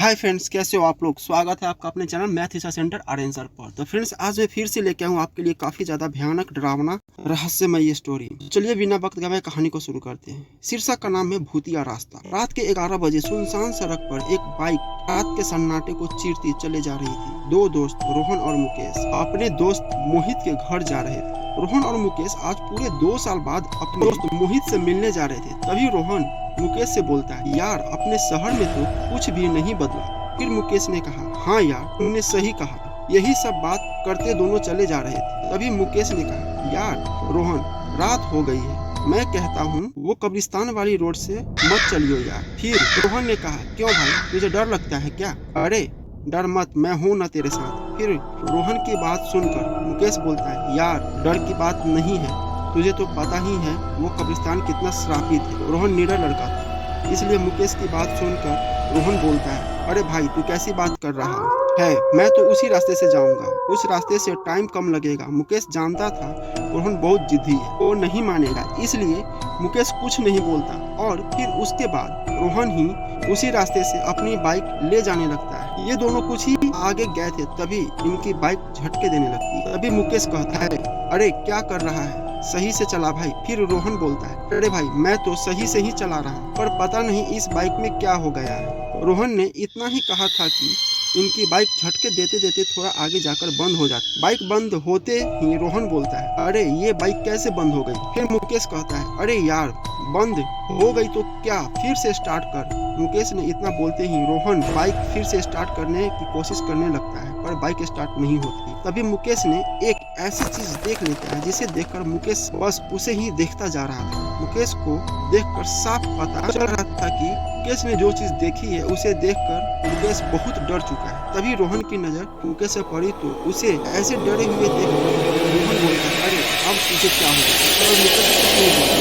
Hi friends, कैसे हो आप लोग। स्वागत है आपका अपने चैनल मैथ हिस्सा सेंटर आरेंसर पर। तो फ्रेंड्स, आज मैं फिर से लेके आऊँ आपके लिए काफ़ी ज़्यादा भयानक डरावना रहस्यमय स्टोरी। चलिए बिना वक्त गवाए कहानी को शुरू करते हैं। शीर्षक का नाम है भूतिया रास्ता। रात के 11 बजे सुनसान सड़क पर एक बाइक रात के सन्नाटे को चीरती चले जा रही थी। दो दोस्त रोहन और मुकेश अपने दोस्त मोहित के घर जा रहे थे। रोहन और मुकेश आज पूरे 2 साल बाद अपने दोस्त मोहित से मिलने जा रहे थे। तभी रोहन मुकेश से बोलता है, यार अपने शहर में तो कुछ भी नहीं बदला। फिर मुकेश ने कहा, हाँ यार तुमने सही कहा। यही सब बात करते दोनों चले जा रहे थे। तभी मुकेश ने कहा, यार रोहन रात हो गई है, मैं कहता हूँ वो कब्रिस्तान वाली रोड से मत चलियो यार। फिर रोहन ने कहा, क्यों भाई तुझे डर लगता है क्या? अरे डर मत, मैं हूँ ना तेरे साथ। फिर रोहन की बात सुनकर मुकेश बोलता है, यार डर की बात नहीं है, तुझे तो पता ही है वो कब्रिस्तान कितना श्रापित है। रोहन निडर लड़का था, इसलिए मुकेश की बात सुनकर रोहन बोलता है, अरे भाई तू कैसी बात कर रहा है, मैं तो उसी रास्ते से जाऊंगा, उस रास्ते से टाइम कम लगेगा। मुकेश जानता था रोहन बहुत जिद्दी है, वो नहीं मानेगा, इसलिए मुकेश कुछ नहीं बोलता। और फिर उसके बाद रोहन ही उसी रास्ते से अपनी बाइक ले जाने लगता है। ये दोनों कुछ ही आगे गए थे, तभी इनकी बाइक झटके देने लगती है। तभी मुकेश कहता है, अरे क्या कर रहा है, सही से चला भाई। फिर रोहन बोलता है, अरे भाई मैं तो सही से ही चला रहा, पर पता नहीं इस बाइक में क्या हो गया है। रोहन ने इतना ही कहा था कि इनकी बाइक झटके देते देते थोड़ा आगे जाकर बंद हो जाती। बाइक बंद होते ही रोहन बोलता है, अरे ये बाइक कैसे बंद हो गई? फिर मुकेश कहता है, अरे यार बंद हो गई तो क्या, फिर से स्टार्ट कर। मुकेश ने इतना बोलते ही रोहन बाइक फिर से स्टार्ट करने की कोशिश करने लगता है, पर बाइक स्टार्ट नहीं होती। तभी मुकेश ने एक ऐसी चीज देख लेता है जिसे देखकर मुकेश बस उसे ही देखता जा रहा था। मुकेश को देखकर साफ पता चल रहा था कि मुकेश ने जो चीज देखी है उसे देखकर मुकेश बहुत डर चुका है। तभी रोहन की नजर मुकेश से पड़ी तो उसे ऐसे डरे हुए देखकर रोहन बोलता है, अरे अब तुझे क्या होगा? और मुकेश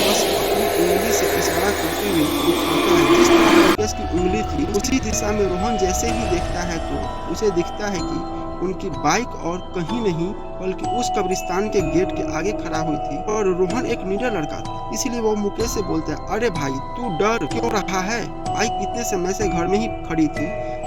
बस अपनी उंगली से इशारा करते हुए दिखाता है। जिस तरह मुकेश की उंगली थी उसी दिशा में रोहन जैसे ही देखता है तो उसे दिखता है कि उनकी बाइक और कहीं नहीं बल्कि उस कब्रिस्तान के गेट के आगे खड़ा हुई थी। और रोहन एक निडर लड़का था, इसीलिए वो मुकेश से बोलता है, अरे भाई तू डर क्यों रहा है, बाइक इतने समय से घर में ही खड़ी थी,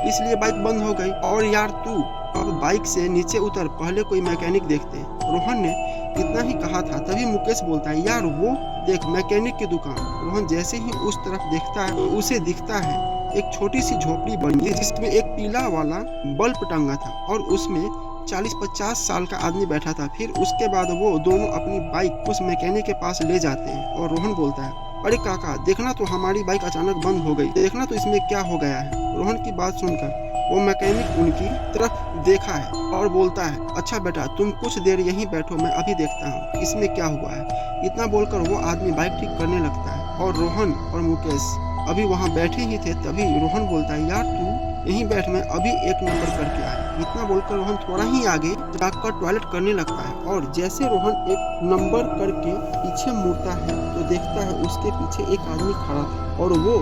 इसलिए बाइक बंद हो गई। और यार तू अब बाइक से नीचे उतर, पहले कोई मैकेनिक देखते। रोहन ने इतना ही कहा था। तभी मुकेश बोलता है, यार वो देख मैकेनिक की दुकान। रोहन जैसे ही उस तरफ देखता है तो उसे दिखता है एक छोटी सी झोपड़ी बनी है जिसमें एक पीला वाला बल्ब टंगा था और उसमें 40-50 साल का आदमी बैठा था। फिर उसके बाद वो दोनों अपनी बाइक उस मैकेनिक के पास ले जाते हैं और रोहन बोलता है, अरे काका देखना तो हमारी बाइक अचानक बंद हो गई, देखना तो इसमें क्या हो गया है। रोहन की बात सुनकर वो मैकेनिक उनकी तरफ देखा है और बोलता है, अच्छा बेटा तुम कुछ देर यहीं बैठो, मैं अभी देखता हूँ इसमें क्या हुआ है। इतना बोलकर वो आदमी बाइक ठीक करने लगता है और रोहन और मुकेश अभी वहाँ बैठे ही थे। तभी रोहन बोलता है, यार तू यहीं बैठ, मैं अभी 1 नंबर करके आया। इतना बोलकर रोहन थोड़ा ही आगे जाकर टॉयलेट करने लगता है और जैसे रोहन 1 नंबर करके पीछे मुड़ता है तो देखता है उसके पीछे एक आदमी खड़ा था और वो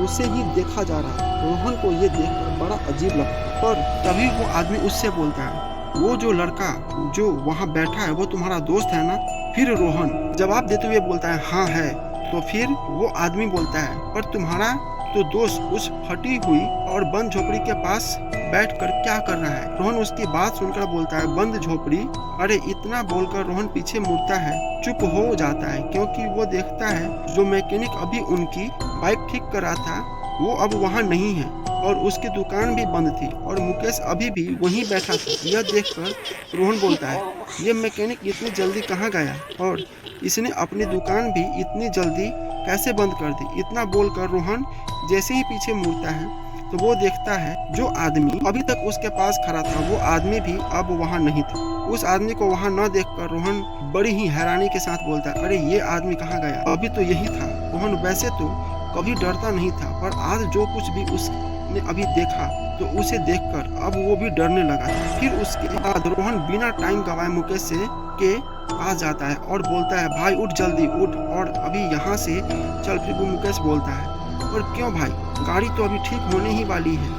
उसे ही देखा जा रहा है। रोहन को ये देखकर बड़ा अजीब लगता है, पर तभी वो आदमी उससे बोलता है, वो जो लड़का जो वहाँ बैठा है वो तुम्हारा दोस्त है ना? फिर रोहन जवाब देते हुए बोलता है, हाँ है। तो फिर वो आदमी बोलता है, पर तुम्हारा तो दोस्त उस फटी हुई और बंद झोपड़ी के पास बैठकर क्या कर रहा है? रोहन उसकी बात सुनकर बोलता है, बंद झोपड़ी? अरे इतना बोलकर रोहन पीछे मुड़ता है, चुप हो जाता है क्योंकि वो देखता है जो मैकेनिक अभी उनकी बाइक ठीक कर रहा था वो अब वहाँ नहीं है और उसकी दुकान भी बंद थी और मुकेश अभी भी वहीं बैठा था। यह देखकर रोहन बोलता है, ये मैकेनिक इतनी जल्दी कहाँ गया और इसने अपनी दुकान भी इतनी जल्दी कैसे बंद कर दी? इतना बोलकर रोहन जैसे ही पीछे मुड़ता है तो वो देखता है जो आदमी अभी तक उसके पास खड़ा था वो आदमी भी अब वहाँ नहीं था। उस आदमी को वहाँ न देखकर रोहन बड़ी ही हैरानी के साथ बोलता है, अरे ये आदमी कहाँ गया, अभी तो यही था। रोहन वैसे तो कभी डरता नहीं था, पर आज जो कुछ भी उसने अभी देखा तो उसे देखकर अब वो भी डरने लगा था। फिर उसके बाद रोहन बिना टाइम गवाए मुकेश से के पास जाता है और बोलता है, भाई उठ जल्दी उठ और अभी यहाँ से चल। फिर मुकेश बोलता है, और क्यों भाई, गाड़ी तो अभी ठीक होने ही वाली है।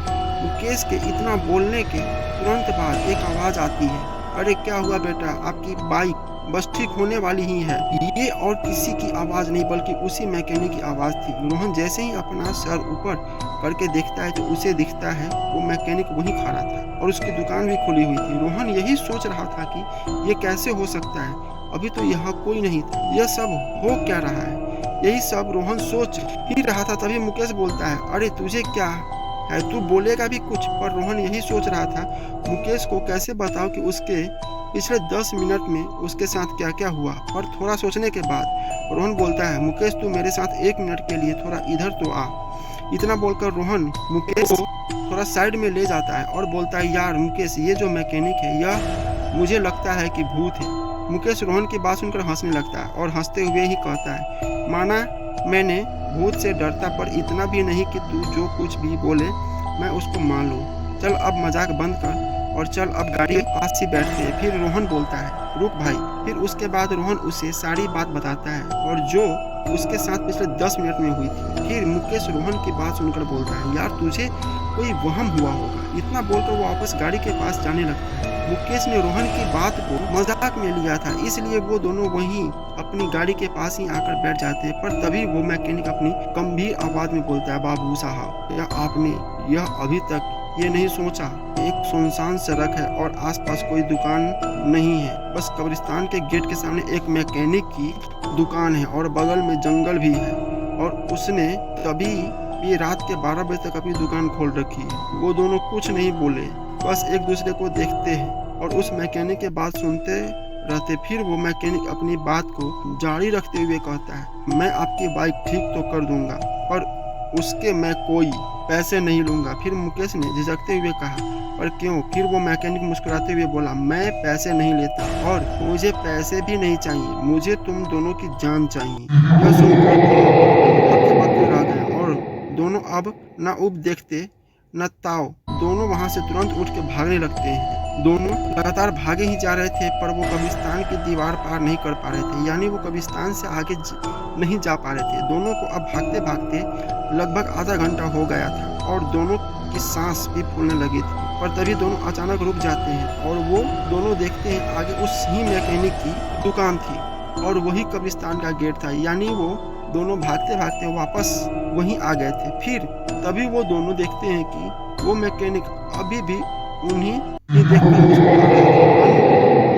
मुकेश के इतना बोलने के तुरंत बाद एक आवाज़ आती है, अरे क्या हुआ बेटा, आपकी बाइक बस ठीक होने वाली ही है। ये और किसी की आवाज़ नहीं बल्कि उसी मैकेनिक की आवाज़ थी। रोहन जैसे ही अपना सर ऊपर करके देखता है तो उसे दिखता है वो मैकेनिक वहीं खड़ा था और उसकी दुकान भी खुली हुई थी। रोहन यही सोच रहा था कि ये कैसे हो सकता है, अभी तो यहाँ कोई नहीं था, यह सब हो क्या रहा है। यही सब रोहन सोच ही रहा था, तभी मुकेश बोलता है, अरे तुझे क्या है, तू बोलेगा भी कुछ। पर रोहन यही सोच रहा था मुकेश को कैसे बताओ कि उसके पिछले 10 मिनट में उसके साथ क्या क्या हुआ। पर थोड़ा सोचने के बाद रोहन बोलता है, मुकेश तू मेरे साथ 1 मिनट के लिए थोड़ा इधर तो आ। इतना बोलकर रोहन मुकेश को थोड़ा साइड में ले जाता है और बोलता है, यार मुकेश ये जो मैकेनिक है यह मुझे लगता है कि भूत है। मुकेश रोहन की बात सुनकर हंसने लगता है और हंसते हुए ही कहता है, माना मैंने भूत से डरता पर इतना भी नहीं कि तू जो कुछ भी बोले मैं उसको मान लूँ। चल अब मजाक बंद कर और चल अब गाड़ी के पास ही बैठते हैं। फिर रोहन बोलता है, रुक भाई। फिर उसके बाद रोहन उसे सारी बात बताता है और जो उसके साथ पिछले 10 मिनट में हुई थी। फिर मुकेश रोहन की बात सुनकर बोलता है, यार तुझे कोई वहम हुआ होगा। इतना बोलकर वो वापस गाड़ी के पास जाने लगता है। मुकेश ने रोहन की बात को मजाक में लिया था, इसलिए वो दोनों वहीं अपनी गाड़ी के पास ही आकर बैठ जाते हैं। पर तभी वो मैकेनिक अपनी गंभीर आवाज में बोलता है, बाबू साहब या आपने यह अभी तक ये नहीं सोचा, एक सुनसान सड़क है और आसपास कोई दुकान नहीं है, बस कब्रिस्तान के गेट के सामने एक मैकेनिक की दुकान है और बगल में जंगल भी है और उसने तभी ये रात के 12 बजे तक अपनी दुकान खोल रखी है। वो दोनों कुछ नहीं बोले, बस एक दूसरे को देखते हैं और उस मैकेनिक के बात सुनते रहते। फिर वो मैकेनिक अपनी बात को जारी रखते हुए कहता है, मैं आपकी बाइक ठीक तो कर दूंगा पर उसके मैं कोई पैसे नहीं लूंगा। फिर मुकेश ने झिझकते हुए कहा, पर क्यों? फिर वो मैकेनिक मुस्कुराते हुए बोला, मैं पैसे नहीं लेता और मुझे पैसे भी नहीं चाहिए, मुझे तुम दोनों की जान चाहिए। यह सुनकर हक्के-बक्के रह गए और दोनों अब न उब देखते न ताव, दोनों वहां से तुरंत उठ के भागने लगते हैं। दोनों लगातार भागे ही जा रहे थे पर वो कब्रिस्तान की दीवार पार नहीं कर पा रहे थे, यानी वो कब्रिस्तान से आगे नहीं जा पा रहे थे। दोनों को अब भागते भागते लगभग आधा घंटा हो गया था और दोनों की सांस भी फूलने लगी थी। पर तभी दोनों अचानक रुक जाते हैं और वो दोनों देखते हैं आगे उस ही मैकेनिक की दुकान थी और वही कब्रिस्तान का गेट था, यानी वो दोनों भागते भागते वापस वहीं आ गए थे। फिर तभी वो दोनों देखते हैं कि वो मैकेनिक अभी भी उन्हीं देखकर मुस्कुरा रहा था।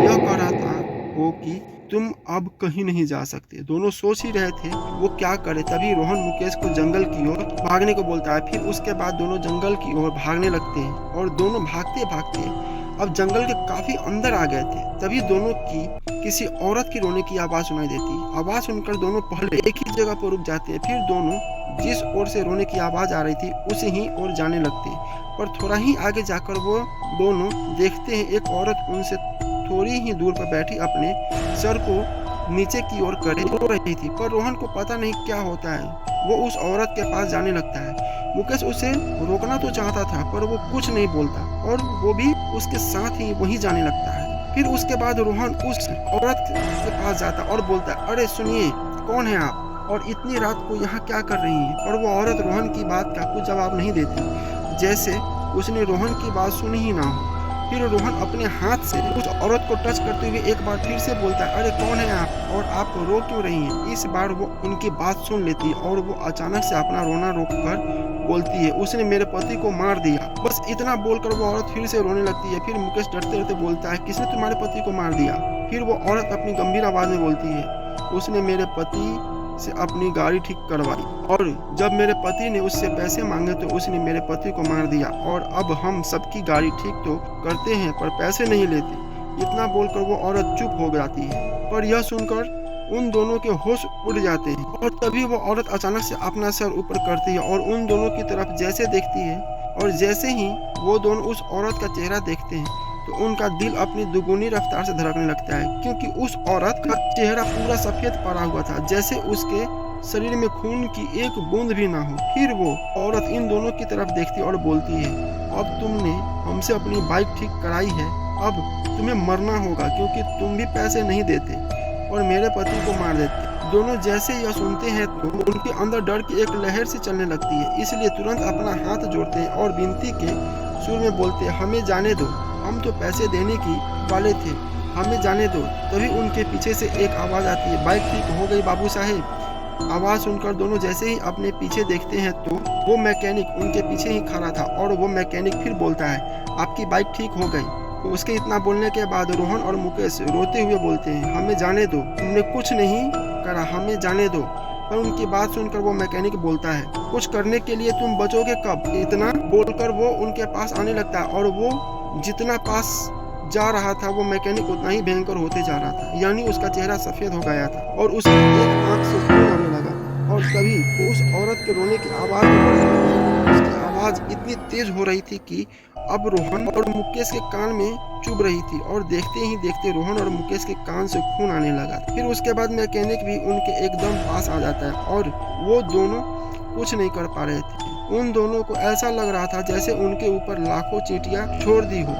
यह कह रहा था वो कि तुम अब कहीं नहीं जा सकते। दोनों सोच ही रहे थे वो क्या करे, तभी रोहन मुकेश को जंगल की ओर भागने को बोलता है। फिर उसके बाद दोनों जंगल की ओर भागने लगते हैं और दोनों भागते भागते अब जंगल के काफी अंदर आ गए थे। तभी दोनों की किसी औरत की रोने की आवाज सुनाई देती। आवाज सुनकर दोनों पहले एक ही जगह पर रुक जाते हैं, फिर दोनों जिस ओर से रोने की आवाज आ रही थी उसी ही ओर जाने लगते हैं। पर थोड़ा ही आगे जाकर वो दोनों देखते हैं एक औरत उनसे थोड़ी ही दूर पर बैठी अपने सर को नीचे की ओर करे रो रही थी। पर रोहन को पता नहीं क्या होता है, वो उस औरत के पास जाने लगता है। मुकेश उसे रोकना तो चाहता था पर वो कुछ नहीं बोलता और वो भी उसके साथ ही वहीं जाने लगता है। फिर उसके बाद रोहन उस औरत के पास जाता और बोलता है, अरे सुनिए, कौन है आप और इतनी रात को यहाँ क्या कर रही हैं? पर वो औरत रोहन की बात का कुछ जवाब नहीं देती, जैसे उसने रोहन की बात सुनी ही ना हो। फिर रोहन अपने हाथ से उस औरत को टच करते हुए एक बार फिर से बोलता है, अरे कौन है आप और आप रो क्यों रही हैं? इस बार वो उनकी बात सुन लेती है और वो अचानक से अपना रोना रोककर बोलती है, उसने मेरे पति को मार दिया। बस इतना बोलकर वो औरत फिर से रोने लगती है। फिर मुकेश डरते डरते बोलता है, किसने तुम्हारे पति को मार दिया? फिर वो औरत अपनी गंभीर आवाज में बोलती है, उसने मेरे पति से अपनी गाड़ी ठीक करवाई और जब मेरे पति ने उससे पैसे मांगे तो उसने मेरे पति को मार दिया और अब हम सबकी गाड़ी ठीक तो करते हैं पर पैसे नहीं लेते। इतना बोलकर वो औरत चुप हो जाती है। पर यह सुनकर उन दोनों के होश उड़ जाते हैं और तभी वो औरत अचानक से अपना सर ऊपर करती है और उन दोनों की तरफ जैसे देखती है और जैसे ही वो दोनों उस औरत का चेहरा देखते हैं तो उनका दिल अपनी दुगुनी रफ्तार से धड़कने लगता है, क्योंकि उस औरत का चेहरा पूरा सफेद पड़ा हुआ था, जैसे उसके शरीर में खून की एक बूंद भी ना हो। फिर वो औरत इन दोनों की तरफ देखती और बोलती है, अब तुमने हमसे अपनी बाइक ठीक कराई है, अब तुम्हें मरना होगा क्योंकि तुम भी पैसे नहीं देते और मेरे पति को मार देते। दोनों जैसे यह सुनते हैं तो उनके अंदर डर की एक लहर सी चलने लगती है, इसलिए तुरंत अपना हाथ जोड़ते हैं और विनती के सुर में बोलते हैं, हमें जाने दो, हम तो पैसे देने की वाले थे, हमें जाने दो। तभी उनके पीछे से एक आवाज़ आती है, बाइक ठीक हो गई बाबू साहेब। आवाज़ सुनकर दोनों जैसे ही अपने पीछे देखते हैं तो वो मैकेनिक उनके पीछे ही खड़ा था और वो मैकेनिक फिर बोलता है, आपकी बाइक ठीक हो गई। तो उसके इतना बोलने के बाद रोहन और मुकेश रोते हुए बोलते हैं, हमें जाने दो, तुमने कुछ नहीं करा, हमें जाने दो। पर उनकी बात सुनकर वो मैकेनिक बोलता है, कुछ करने के लिए तुम बचोगे कब? इतना बोलकर वो उनके पास आने लगता है और वो जितना पास जा रहा था वो मैकेनिक उतना ही भयंकर होते जा रहा था, यानी उसका चेहरा सफ़ेद हो गया था और उसकी एक आंख से खून आने लगा। और तभी वो उस औरत के रोने की आवाज़ भी बढ़ने लगी। उसकी आवाज़ इतनी तेज हो रही थी कि अब रोहन और मुकेश के कान में चुभ रही थी और देखते ही देखते रोहन और मुकेश के कान से खून आने लगा। फिर उसके बाद मैकेनिक भी उनके एकदम पास आ जाता है और वो दोनों कुछ नहीं कर पा रहे थे। उन दोनों को ऐसा लग रहा था जैसे उनके ऊपर लाखों चींटियां छोड़ दी हो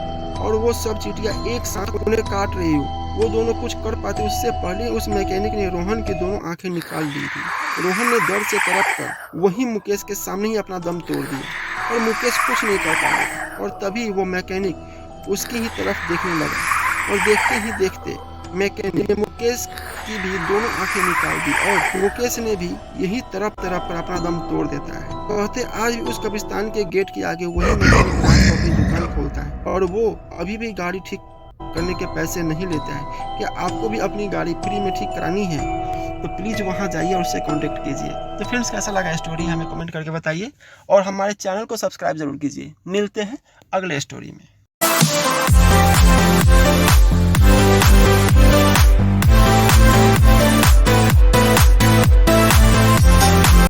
और वो सब चींटियां एक साथ उन्हें काट रही हो। वो दोनों कुछ कर पाते उससे पहले उस मैकेनिक ने रोहन की दोनों आंखें निकाल दी थी। रोहन ने दर्द से तड़प कर वहीं मुकेश के सामने ही अपना दम तोड़ दिया और मुकेश कुछ नहीं कर पाया था। और तभी वो मैकेनिक उसकी ही तरफ देखने लगा और देखते ही देखते मैकेनिक ने मुकेश की भी दोनों आंखें निकाल दी और मुकेश ने भी यही तरफ कर अपना दम तोड़ देता है। कहते आज भी उस कब्रिस्तान के गेट के आगे वही मैकेनिक रात को अपनी दुकान खोलता है और वो अभी भी गाड़ी ठीक करने के पैसे नहीं लेता है। क्या आपको भी अपनी गाड़ी फ्री में ठीक करानी है तो प्लीज़ वहाँ जाइए और उससे कांटेक्ट कीजिए। तो फ्रेंड्स कैसा लगा स्टोरी हमें कमेंट करके बताइए और हमारे चैनल को सब्सक्राइब जरूर कीजिए। मिलते हैं अगले स्टोरी में।